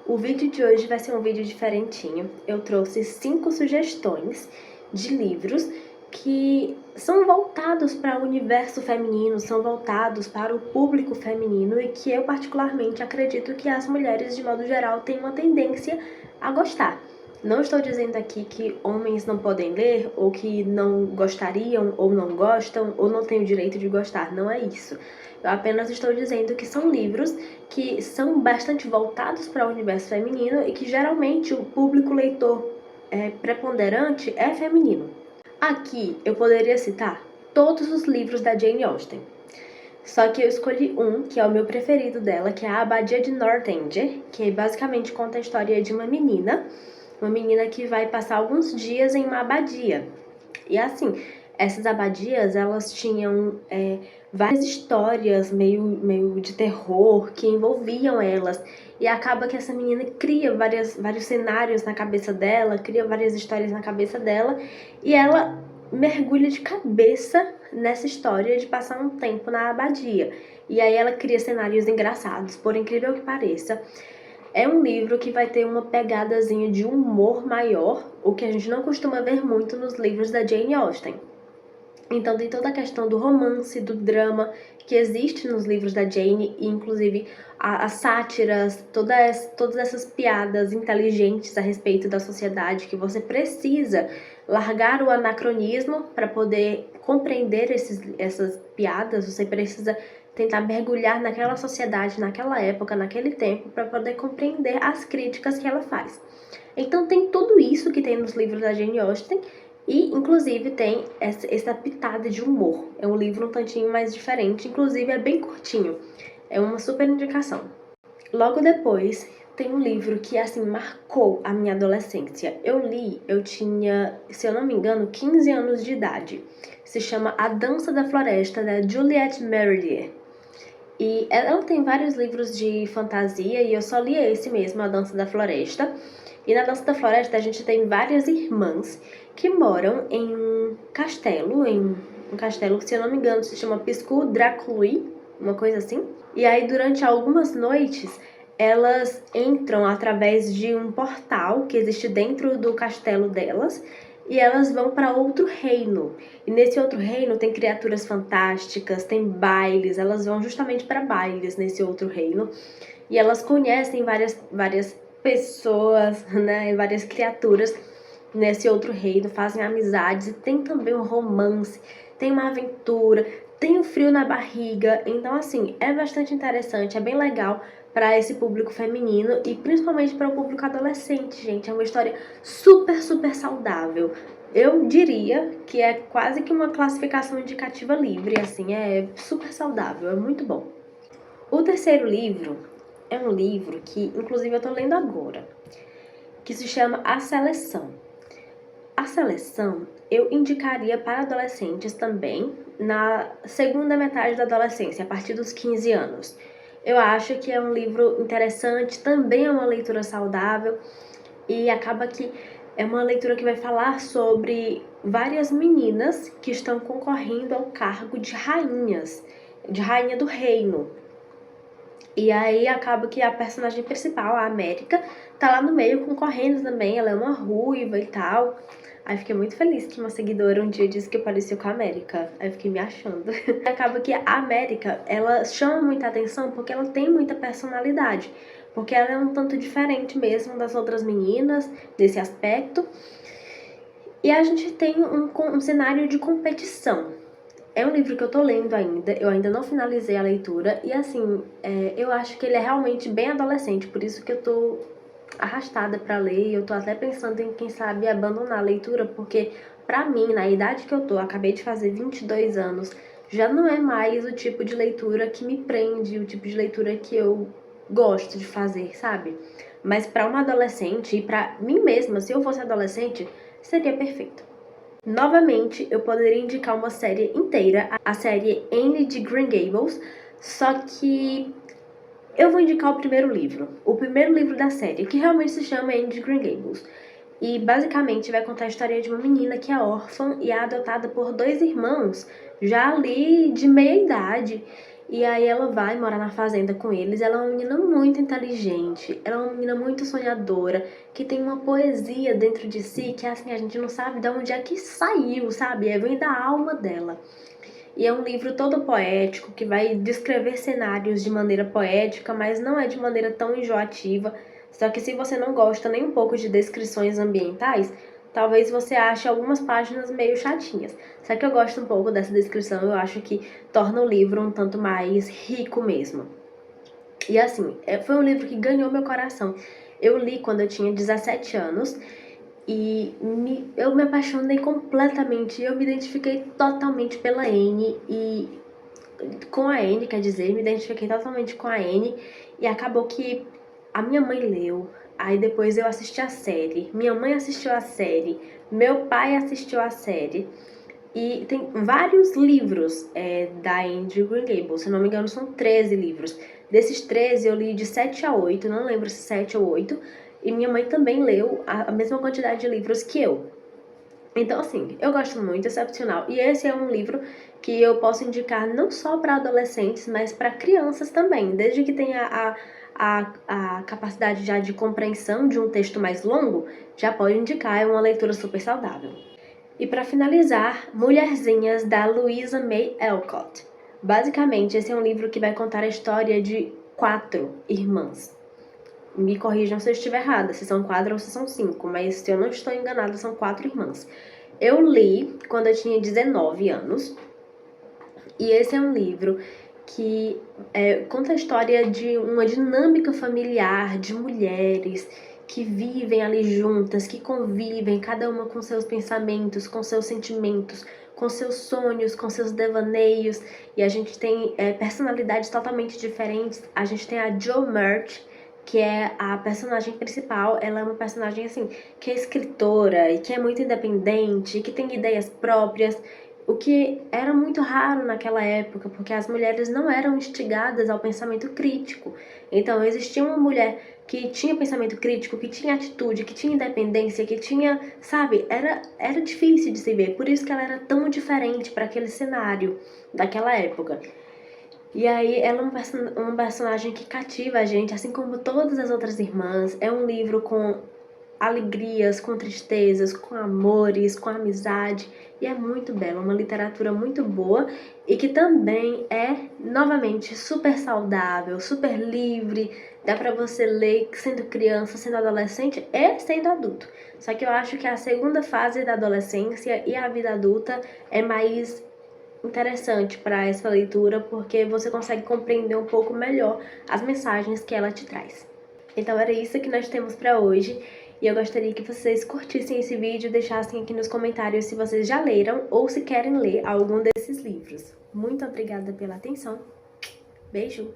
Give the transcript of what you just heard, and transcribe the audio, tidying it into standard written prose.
O vídeo de hoje vai ser um vídeo diferentinho. Eu trouxe 5 sugestões de livros que são voltados para o universo feminino, são voltados para o público feminino e que eu particularmente acredito que as mulheres, de modo geral, têm uma tendência a gostar. Não estou dizendo aqui que homens não podem ler, ou que não gostariam, ou não gostam, ou não têm o direito de gostar, não é isso. Eu apenas estou dizendo que são livros que são bastante voltados para o universo feminino e que geralmente o público leitor preponderante é feminino. Aqui eu poderia citar todos os livros da Jane Austen. Só que eu escolhi um, que é o meu preferido dela, que é A Abadia de Northanger, que basicamente conta a história de uma menina que vai passar alguns dias em uma abadia. E assim, essas abadias, elas tinham várias histórias meio de terror que envolviam elas. E acaba que essa menina cria vários cenários na cabeça dela, cria várias histórias na cabeça dela, e ela mergulha de cabeça nessa história de passar um tempo na abadia. E aí ela cria cenários engraçados, por incrível que pareça. É um livro que vai ter uma pegadazinha de humor maior, o que a gente não costuma ver muito nos livros da Jane Austen. Então tem toda a questão do romance, do drama que existe nos livros da Jane, e inclusive as sátiras, todas essas piadas inteligentes a respeito da sociedade, que você precisa largar o anacronismo para poder compreender essas piadas, você precisa tentar mergulhar naquela sociedade, naquela época, naquele tempo, para poder compreender as críticas que ela faz. Então tem tudo isso que tem nos livros da Jane Austen, e inclusive tem essa pitada de humor. É um livro um tantinho mais diferente, inclusive é bem curtinho. É uma super indicação. Logo depois, tem um livro que, assim, marcou a minha adolescência. Eu tinha, se eu não me engano, 15 anos de idade. Se chama A Dança da Floresta, da Juliette Merrier. E ela tem vários livros de fantasia, e eu só li esse mesmo, A Dança da Floresta. E na Dança da Floresta a gente tem várias irmãs que moram em um castelo que, se eu não me engano, se chama Piscu Dracului, uma coisa assim. E aí, durante algumas noites, elas entram através de um portal que existe dentro do castelo delas, e elas vão para outro reino. E nesse outro reino tem criaturas fantásticas, tem bailes, elas vão justamente para bailes nesse outro reino. E elas conhecem várias pessoas, né, várias criaturas nesse outro reino, fazem amizades, e tem também um romance, tem uma aventura, tem um frio na barriga. Então, assim, é bastante interessante, é bem legal para esse público feminino e principalmente para o público adolescente, gente. É uma história super, super saudável. Eu diria que é quase que uma classificação indicativa livre, assim, é super saudável, é muito bom. O terceiro livro é um livro que, inclusive, eu tô lendo agora, que se chama A Seleção. A Seleção eu indicaria para adolescentes também, na segunda metade da adolescência, a partir dos 15 anos. Eu acho que é um livro interessante, também é uma leitura saudável, e acaba que é uma leitura que vai falar sobre várias meninas que estão concorrendo ao cargo de rainha do reino. E aí acaba que a personagem principal, a América, tá lá no meio concorrendo também. Ela é uma ruiva e tal. Aí fiquei muito feliz que uma seguidora um dia disse que eu parecia com a América. Aí fiquei me achando. Acaba que a América, ela chama muita atenção porque ela tem muita personalidade. Porque ela é um tanto diferente mesmo das outras meninas, nesse aspecto. E a gente tem um cenário de competição. É um livro que eu tô lendo ainda, eu ainda não finalizei a leitura, e assim, eu acho que ele é realmente bem adolescente, por isso que eu tô arrastada pra ler, e eu tô até pensando em, quem sabe, abandonar a leitura, porque pra mim, na idade que eu tô, acabei de fazer 22 anos, já não é mais o tipo de leitura que me prende, o tipo de leitura que eu gosto de fazer, sabe? Mas pra uma adolescente, e pra mim mesma, se eu fosse adolescente, seria perfeito. Novamente, eu poderia indicar uma série inteira, a série Anne de Green Gables, só que eu vou indicar o primeiro livro da série, que realmente se chama Anne de Green Gables. E basicamente vai contar a história de uma menina que é órfã e é adotada por 2 irmãos, já ali de meia idade. E aí ela vai morar na fazenda com eles. Ela é uma menina muito inteligente, ela é uma menina muito sonhadora, que tem uma poesia dentro de si que assim, a gente não sabe de onde é que saiu, sabe? Vem da alma dela. E é um livro todo poético, que vai descrever cenários de maneira poética, mas não é de maneira tão enjoativa. Só que se você não gosta nem um pouco de descrições ambientais, talvez você ache algumas páginas meio chatinhas. Só que eu gosto um pouco dessa descrição, eu acho que torna o livro um tanto mais rico mesmo. E assim, foi um livro que ganhou meu coração. Eu li quando eu tinha 17 anos e eu me apaixonei completamente. Eu me identifiquei totalmente pela Anne e com a Anne, quer dizer, me identifiquei totalmente com a Anne. E acabou que a minha mãe leu, aí depois eu assisti a série, minha mãe assistiu a série, meu pai assistiu a série. E tem vários livros da Anne Green Gables, se não me engano são 13 livros. Desses 13 eu li de 7 a 8, não lembro se 7 ou 8. E minha mãe também leu a mesma quantidade de livros que eu. Então, assim, eu gosto muito, excepcional. E esse é um livro que eu posso indicar não só para adolescentes, mas para crianças também. Desde que tenha a capacidade já de compreensão de um texto mais longo, já pode indicar, é uma leitura super saudável. E para finalizar, Mulherzinhas, da Louisa May Alcott. Basicamente, esse é um livro que vai contar a história de 4 irmãs. Me corrijam se eu estiver errada, se são 4 ou se são 5, mas se eu não estou enganada, são 4 irmãs. Eu li quando eu tinha 19 anos, e esse é um livro que conta a história de uma dinâmica familiar de mulheres que vivem ali juntas, que convivem, cada uma com seus pensamentos, com seus sentimentos, com seus sonhos, com seus devaneios, e a gente tem personalidades totalmente diferentes. A gente tem a Jo March, que é a personagem principal. Ela é uma personagem assim, que é escritora e que é muito independente, que tem ideias próprias, o que era muito raro naquela época, porque as mulheres não eram instigadas ao pensamento crítico. Então existia uma mulher que tinha pensamento crítico, que tinha atitude, que tinha independência, que tinha, sabe, era difícil de se ver, por isso que ela era tão diferente para aquele cenário daquela época. E aí ela é um personagem que cativa a gente, assim como todas as outras irmãs. É um livro com alegrias, com tristezas, com amores, com amizade. E é muito belo, uma literatura muito boa e que também é, novamente, super saudável, super livre. Dá pra você ler sendo criança, sendo adolescente e sendo adulto. Só que eu acho que a segunda fase da adolescência e a vida adulta é mais interessante para essa leitura, porque você consegue compreender um pouco melhor as mensagens que ela te traz. Então era isso que nós temos para hoje, e eu gostaria que vocês curtissem esse vídeo, deixassem aqui nos comentários se vocês já leram ou se querem ler algum desses livros. Muito obrigada pela atenção. Beijo!